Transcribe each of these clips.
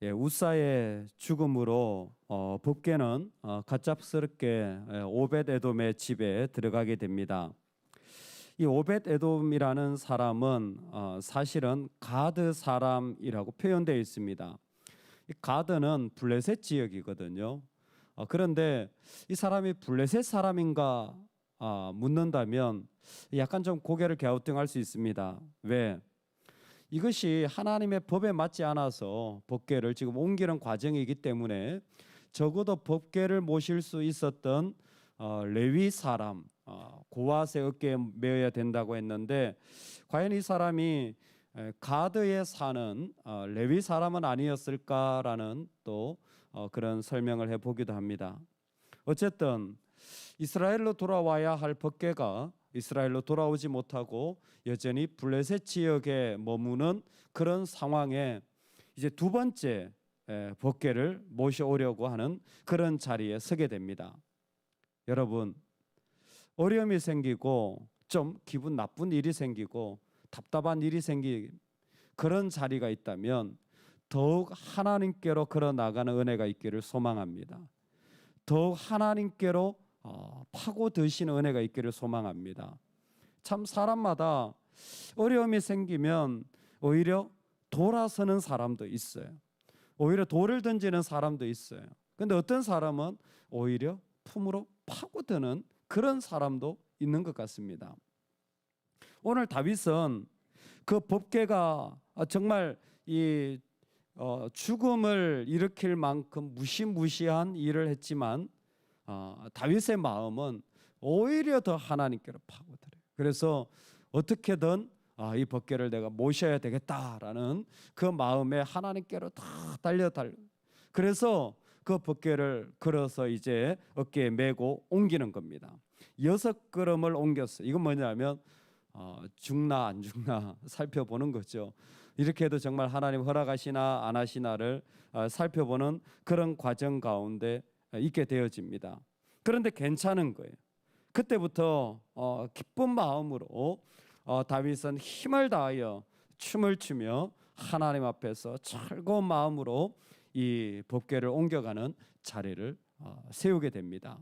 우사의 죽음으로 법궤는 갑작스럽게 오벳에돔의 집에 들어가게 됩니다. 이 오벳에돔이라는 사람은 사실은 가드 사람이라고 표현되어 있습니다. 이 가드는 블레셋 지역이거든요. 그런데 이 사람이 블레셋 사람인가 묻는다면 약간 좀 고개를 갸우뚱할 수 있습니다. 왜? 이것이 하나님의 법에 맞지 않아서 법궤를 지금 옮기는 과정이기 때문에 적어도 법궤를 모실 수 있었던 레위 사람 고앗의 어깨에 메어야 된다고 했는데 과연 이 사람이 가드에 사는 레위 사람은 아니었을까라는 또 그런 설명을 해보기도 합니다. 어쨌든 이스라엘로 돌아와야 할 법궤가 이스라엘로 돌아오지 못하고 여전히 블레셋 지역에 머무는 그런 상황에 이제 두 번째 법궤를 모셔오려고 하는 그런 자리에 서게 됩니다. 여러분, 어려움이 생기고 좀 기분 나쁜 일이 생기고 답답한 일이 생긴 그런 자리가 있다면 더욱 하나님께로 걸어 나가는 은혜가 있기를 소망합니다. 더욱 하나님께로 파고드시는 은혜가 있기를 소망합니다. 참 사람마다 어려움이 생기면 오히려 돌아서는 사람도 있어요. 오히려 돌을 던지는 사람도 있어요. 그런데 어떤 사람은 오히려 품으로 파고드는 그런 사람도 있는 것 같습니다. 오늘 다윗은 그 법궤가 정말 이 죽음을 일으킬 만큼 무시무시한 일을 했지만 다윗의 마음은 오히려 더 하나님께로 파고들어요. 그래서 어떻게든 이 법궤를 내가 모셔야 되겠다라는 그 마음에 하나님께로 다 달려. 그래서 그 법궤를 걸어서 이제 어깨에 메고 옮기는 겁니다. 6걸음을 옮겼어요. 이건 뭐냐면 죽나 안 죽나 살펴보는 거죠. 이렇게 해도 정말 하나님 허락하시나 안 하시나를 살펴보는 그런 과정 가운데 있게 되어집니다. 그런데 괜찮은 거예요. 그때부터 기쁜 마음으로 다윗은 힘을 다하여 춤을 추며 하나님 앞에서 즐거운 마음으로 이 법궤를 옮겨가는 자리를 세우게 됩니다.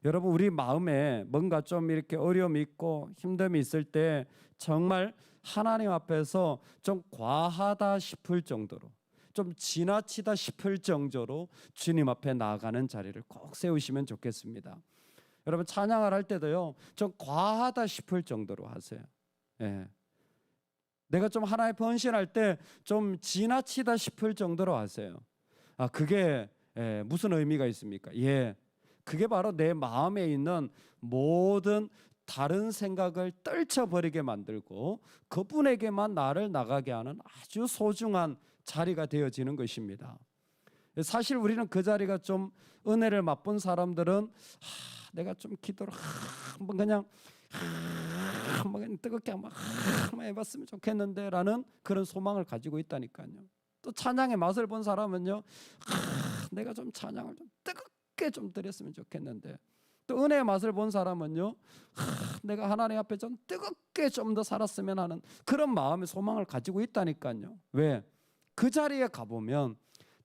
여러분, 우리 마음에 뭔가 좀 이렇게 어려움이 있고 힘듦이 있을 때 정말 하나님 앞에서 좀 과하다 싶을 정도로, 좀 지나치다 싶을 정도로 주님 앞에 나아가는 자리를 꼭 세우시면 좋겠습니다. 여러분, 찬양을 할 때도요, 좀 과하다 싶을 정도로 하세요. 예. 내가 좀 하나에 헌신할 때 좀 지나치다 싶을 정도로 하세요. 그게 무슨 의미가 있습니까? 그게 바로 내 마음에 있는 모든 다른 생각을 떨쳐버리게 만들고 그분에게만 나를 나가게 하는 아주 소중한 자리가 되어지는 것입니다. 사실 우리는 그 자리가 좀 은혜를 맛본 사람들은 내가 좀 기도를 한번 그냥 한번 뜨겁게 한번 해봤으면 좋겠는데 라는 그런 소망을 가지고 있다니까요. 또 찬양의 맛을 본 사람은요, 내가 좀 찬양을 좀 뜨겁게 좀 드렸으면 좋겠는데, 또 은혜의 맛을 본 사람은요, 내가 하나님 앞에 좀 뜨겁게 좀 더 살았으면 하는 그런 마음의 소망을 가지고 있다니까요. 왜? 그 자리에 가보면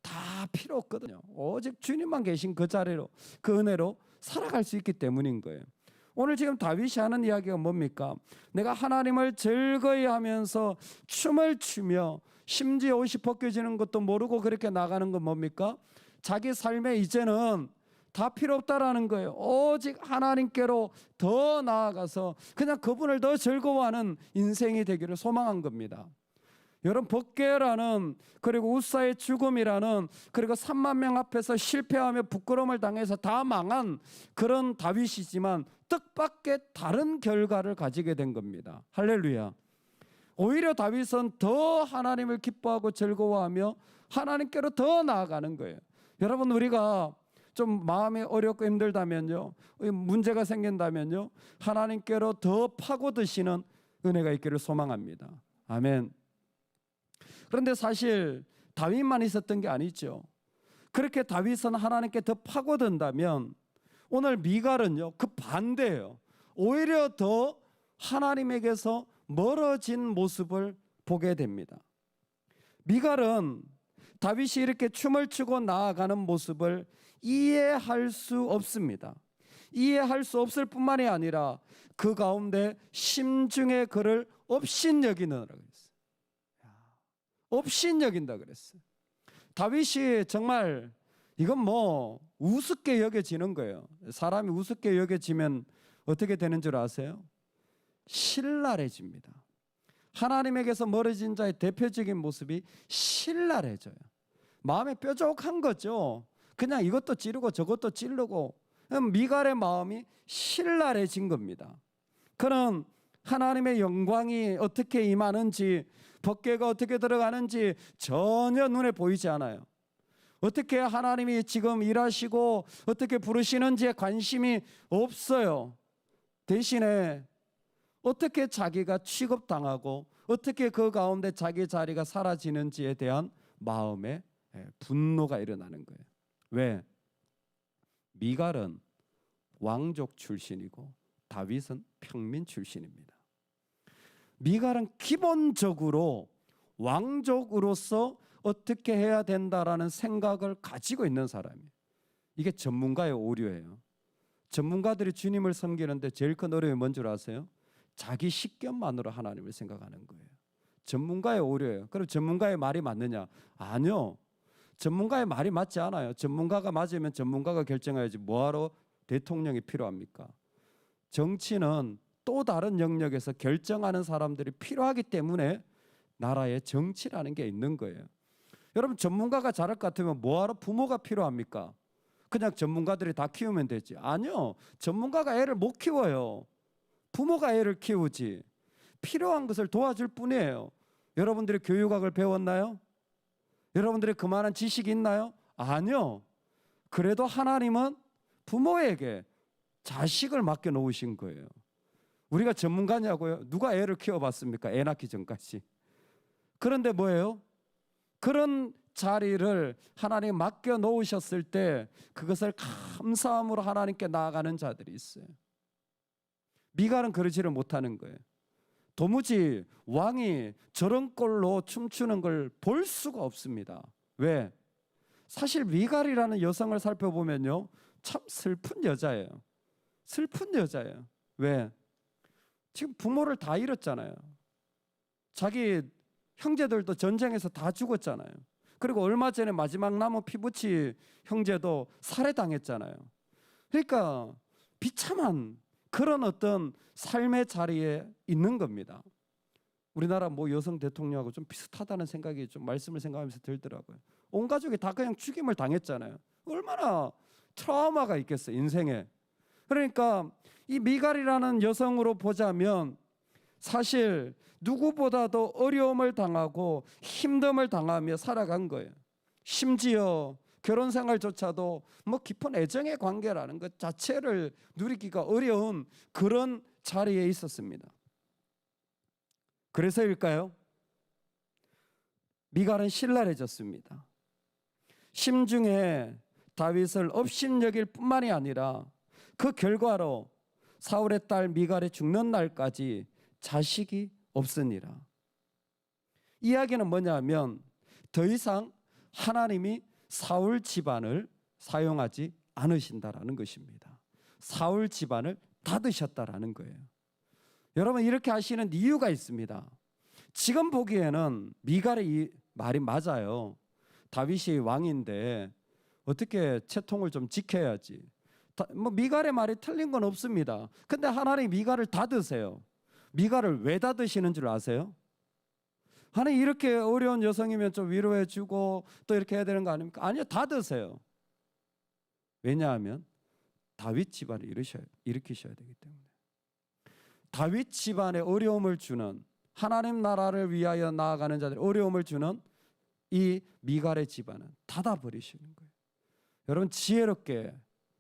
다 필요 없거든요. 오직 주님만 계신 그 자리로, 그 은혜로 살아갈 수 있기 때문인 거예요. 오늘 지금 다윗이 하는 이야기가 뭡니까? 내가 하나님을 즐거이 하면서 춤을 추며 심지어 옷이 벗겨지는 것도 모르고 그렇게 나가는 건 뭡니까? 자기 삶에 이제는 다 필요 없다라는 거예요. 오직 하나님께로 더 나아가서 그냥 그분을 더 즐거워하는 인생이 되기를 소망한 겁니다. 여러분, 법궤라는, 그리고 우사의 죽음이라는, 그리고 3만 명 앞에서 실패하며 부끄러움을 당해서 다 망한 그런 다윗이지만 뜻밖의 다른 결과를 가지게 된 겁니다. 할렐루야. 오히려 다윗은 더 하나님을 기뻐하고 즐거워하며 하나님께로 더 나아가는 거예요. 여러분, 우리가 좀 마음이 어렵고 힘들다면요, 문제가 생긴다면요, 하나님께로 더 파고드시는 은혜가 있기를 소망합니다. 아멘. 그런데 사실 다윗만 있었던 게 아니죠. 그렇게 다윗은 하나님께 더 파고든다면 오늘 미갈은요, 그 반대예요. 오히려 더 하나님에게서 멀어진 모습을 보게 됩니다. 미갈은 다윗이 이렇게 춤을 추고 나아가는 모습을 이해할 수 없습니다. 이해할 수 없을 뿐만이 아니라 그 가운데 심중에 그를 업신여기느라 그랬어요. 업신여긴다 그랬어요. 다윗이 정말 이건 뭐 우습게 여겨지는 거예요. 사람이 우습게 여겨지면 어떻게 되는 줄 아세요? 신랄해집니다. 하나님에게서 멀어진 자의 대표적인 모습이 신랄해져요. 마음에 뾰족한 거죠. 그냥 이것도 찌르고 저것도 찌르고 미갈의 마음이 신랄해진 겁니다. 그는 하나님의 영광이 어떻게 임하는지, 법궤가 어떻게 들어가는지 전혀 눈에 보이지 않아요. 어떻게 하나님이 지금 일하시고 어떻게 부르시는지에 관심이 없어요. 대신에 어떻게 자기가 취급당하고 어떻게 그 가운데 자기 자리가 사라지는지에 대한 마음의 분노가 일어나는 거예요. 왜? 미갈은 왕족 출신이고 다윗은 평민 출신입니다. 미갈은 기본적으로 왕족으로서 어떻게 해야 된다라는 생각을 가지고 있는 사람이에요. 이게 전문가의 오류예요. 전문가들이 주님을 섬기는데 제일 큰 어려움이 뭔 줄 아세요? 자기 식견만으로 하나님을 생각하는 거예요. 전문가의 오류예요. 그럼 전문가의 말이 맞느냐? 아니요. 전문가의 말이 맞지 않아요. 전문가가 맞으면 전문가가 결정해야지 뭐하러 대통령이 필요합니까? 정치는 또 다른 영역에서 결정하는 사람들이 필요하기 때문에 나라에 정치라는 게 있는 거예요. 여러분, 전문가가 잘할 것 같으면 뭐하러 부모가 필요합니까? 그냥 전문가들이 다 키우면 되지. 아니요. 전문가가 애를 못 키워요. 부모가 애를 키우지. 필요한 것을 도와줄 뿐이에요. 여러분들이 교육학을 배웠나요? 여러분들이 그만한 지식이 있나요? 아니요. 그래도 하나님은 부모에게 자식을 맡겨 놓으신 거예요. 우리가 전문가냐고요? 누가 애를 키워봤습니까? 애 낳기 전까지. 그런데 뭐예요? 그런 자리를 하나님 맡겨 놓으셨을 때 그것을 감사함으로 하나님께 나아가는 자들이 있어요. 미갈은 그러지를 못하는 거예요. 도무지 왕이 저런 꼴로 춤추는 걸 볼 수가 없습니다. 왜? 사실 미갈이라는 여성을 살펴보면요, 참 슬픈 여자예요. 슬픈 여자예요. 왜? 지금 부모를 다 잃었잖아요. 자기 형제들도 전쟁에서 다 죽었잖아요. 그리고 얼마 전에 마지막 남은 피부치 형제도 살해당했잖아요. 그러니까 비참한 그런 어떤 삶의 자리에 있는 겁니다. 우리나라 뭐 여성 대통령하고 좀 비슷하다는 생각이 좀 말씀을 생각하면서 들더라고요. 온 가족이 다 그냥 죽임을 당했잖아요. 얼마나 트라우마가 있겠어요, 인생에. 그러니까 이 미갈이라는 여성으로 보자면 사실 누구보다도 어려움을 당하고 힘듦을 당하며 살아간 거예요. 심지어 결혼 생활조차도 뭐 깊은 애정의 관계라는 것 자체를 누리기가 어려운 그런 자리에 있었습니다. 그래서일까요? 미갈은 신랄해졌습니다. 심중에 다윗을 업신여길 뿐만이 아니라 그 결과로 사울의 딸 미갈이 죽는 날까지 자식이 없으니라. 이야기는 뭐냐면 더 이상 하나님이 사울 집안을 사용하지 않으신다라는 것입니다. 사울 집안을 닫으셨다라는 거예요. 여러분, 이렇게 하시는 이유가 있습니다. 지금 보기에는 미갈의 이 말이 맞아요. 다윗이 왕인데 어떻게 채통을 좀 지켜야지. 뭐 미갈의 말이 틀린 건 없습니다. 근데 하나님이 미갈을 닫으세요. 미갈을 왜 닫으시는 줄 아세요? 하나님, 이렇게 어려운 여성이면 좀 위로해 주고 또 이렇게 해야 되는 거 아닙니까? 아니요, 닫으세요. 왜냐하면 다윗 집안을 일으키셔야 되기 때문에. 다윗 집안에 어려움을 주는, 하나님 나라를 위하여 나아가는 자들 어려움을 주는 이 미갈의 집안은 닫아버리시는 거예요. 여러분, 지혜롭게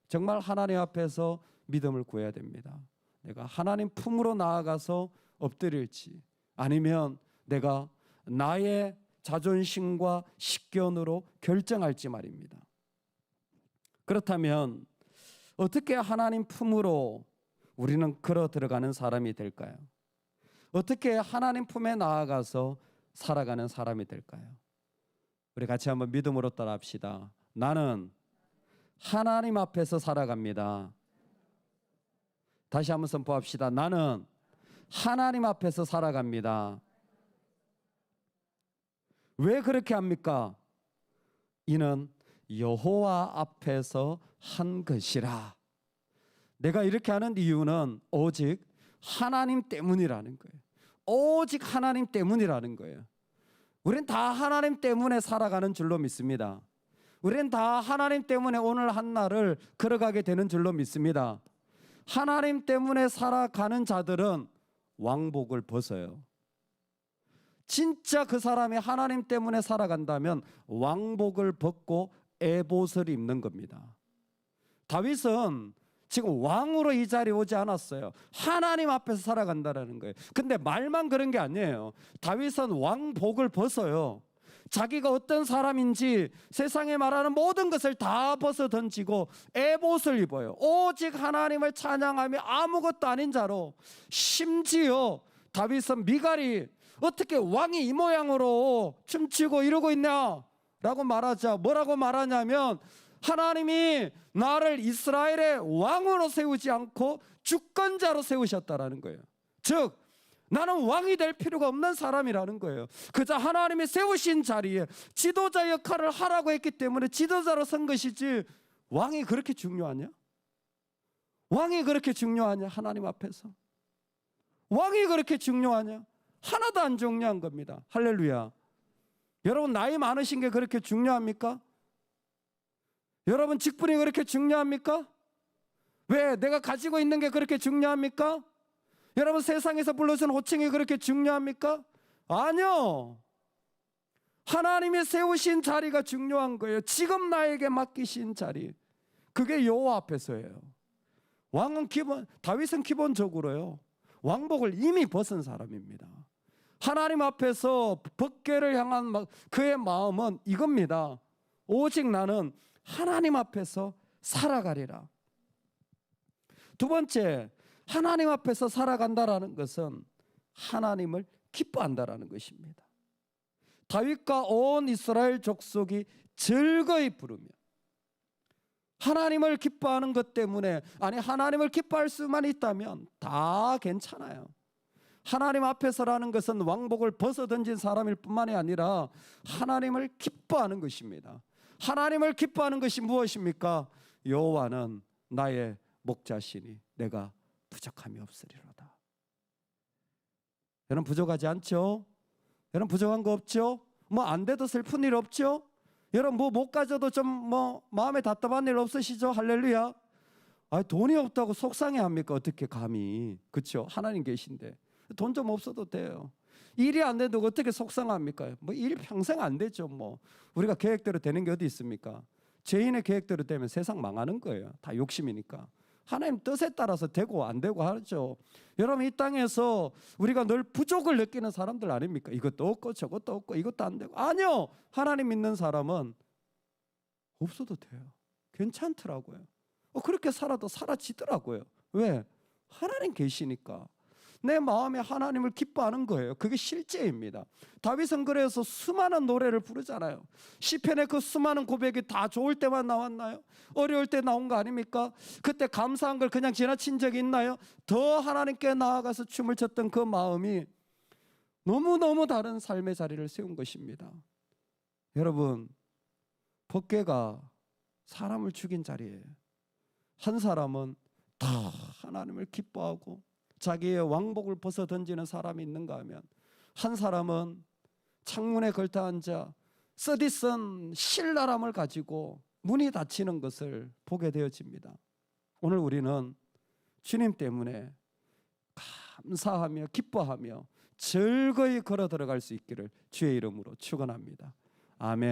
정말 하나님 앞에서 믿음을 구해야 됩니다. 내가 하나님 품으로 나아가서 엎드릴지, 아니면 내가 나의 자존심과 식견으로 결정할지 말입니다. 그렇다면 어떻게 하나님 품으로 우리는 걸어 들어가는 사람이 될까요? 어떻게 하나님 품에 나아가서 살아가는 사람이 될까요? 우리 같이 한번 믿음으로 따라합시다. 나는 하나님 앞에서 살아갑니다. 다시 한번 선포합시다. 나는 하나님 앞에서 살아갑니다. 왜 그렇게 합니까? 이는 여호와 앞에서 한 것이라. 내가 이렇게 하는 이유는 오직 하나님 때문이라는 거예요. 오직 하나님 때문이라는 거예요. 우린 다 하나님 때문에 살아가는 줄로 믿습니다. 우린 다 하나님 때문에 오늘 한 날을 걸어가게 되는 줄로 믿습니다. 하나님 때문에 살아가는 자들은 왕복을 벗어요. 진짜 그 사람이 하나님 때문에 살아간다면 왕복을 벗고 에봇을 입는 겁니다. 다윗은 지금 왕으로 이 자리에 오지 않았어요. 하나님 앞에서 살아간다는 거예요. 근데 말만 그런 게 아니에요. 다윗은 왕복을 벗어요. 자기가 어떤 사람인지 세상에 말하는 모든 것을 다 벗어 던지고 에봇을 입어요. 오직 하나님을 찬양하며 아무것도 아닌 자로. 심지어 다윗은 미갈이 어떻게 왕이 이 모양으로 춤추고 이러고 있냐 라고 말하자 뭐라고 말하냐면 하나님이 나를 이스라엘의 왕으로 세우지 않고 주권자로 세우셨다라는 거예요. 즉 나는 왕이 될 필요가 없는 사람이라는 거예요. 그저 하나님이 세우신 자리에 지도자 역할을 하라고 했기 때문에 지도자로 선 것이지 왕이 그렇게 중요하냐? 왕이 그렇게 중요하냐? 하나님 앞에서 왕이 그렇게 중요하냐? 하나도 안 중요한 겁니다. 할렐루야. 여러분 나이 많으신 게 그렇게 중요합니까? 여러분 직분이 그렇게 중요합니까? 왜? 내가 가지고 있는 게 그렇게 중요합니까? 여러분 세상에서 불러준 호칭이 그렇게 중요합니까? 아니요. 하나님이 세우신 자리가 중요한 거예요. 지금 나에게 맡기신 자리. 그게 여호와 앞에서예요. 왕은 다윗은 기본적으로요. 왕복을 이미 벗은 사람입니다. 하나님 앞에서 법궤를 향한 그의 마음은 이겁니다. 오직 나는 하나님 앞에서 살아가리라. 두 번째, 하나님 앞에서 살아간다라는 것은 하나님을 기뻐한다라는 것입니다. 다윗과 온 이스라엘 족속이 즐거이 부르며 하나님을 기뻐하는 것 때문에 하나님을 기뻐할 수만 있다면 다 괜찮아요. 하나님 앞에서라는 것은 왕복을 벗어던진 사람일 뿐만이 아니라 하나님을 기뻐하는 것입니다. 하나님을 기뻐하는 것이 무엇입니까? 여호와는 나의 목자시니 내가 부족함이 없으리로다. 여러분 부족하지 않죠? 여러분 부족한 거 없죠? 뭐 안 돼도 슬픈 일 없죠? 여러분 뭐 못 가져도 좀 마음에 답답한 일 없으시죠? 할렐루야. 돈이 없다고 속상해합니까? 어떻게 감히? 그렇죠? 하나님 계신데 돈 좀 없어도 돼요. 일이 안 돼도 어떻게 속상합니까? 일 평생 안 되죠. 우리가 계획대로 되는 게 어디 있습니까? 죄인의 계획대로 되면 세상 망하는 거예요. 다 욕심이니까. 하나님 뜻에 따라서 되고 안 되고 하죠. 여러분 이 땅에서 우리가 늘 부족을 느끼는 사람들 아닙니까? 이것도 없고 저것도 없고 이것도 안 되고. 아니요. 하나님 믿는 사람은 없어도 돼요. 괜찮더라고요. 그렇게 살아도 사라지더라고요. 왜? 하나님 계시니까. 내 마음에 하나님을 기뻐하는 거예요. 그게 실제입니다. 다윗은 그래서 수많은 노래를 부르잖아요. 시편에 그 수많은 고백이 다 좋을 때만 나왔나요? 어려울 때 나온 거 아닙니까? 그때 감사한 걸 그냥 지나친 적이 있나요? 더 하나님께 나아가서 춤을 췄던 그 마음이 너무너무 다른 삶의 자리를 세운 것입니다. 여러분 법궤가 사람을 죽인 자리예요. 한 사람은 다 하나님을 기뻐하고 자기의 왕복을 벗어 던지는 사람이 있는가 하면 한 사람은 창문에 걸터 앉아 쓰디쓴 신랄함을 가지고 문이 닫히는 것을 보게 되어집니다. 오늘 우리는 주님 때문에 감사하며 기뻐하며 즐거이 걸어 들어갈 수 있기를 주의 이름으로 축원합니다. 아멘.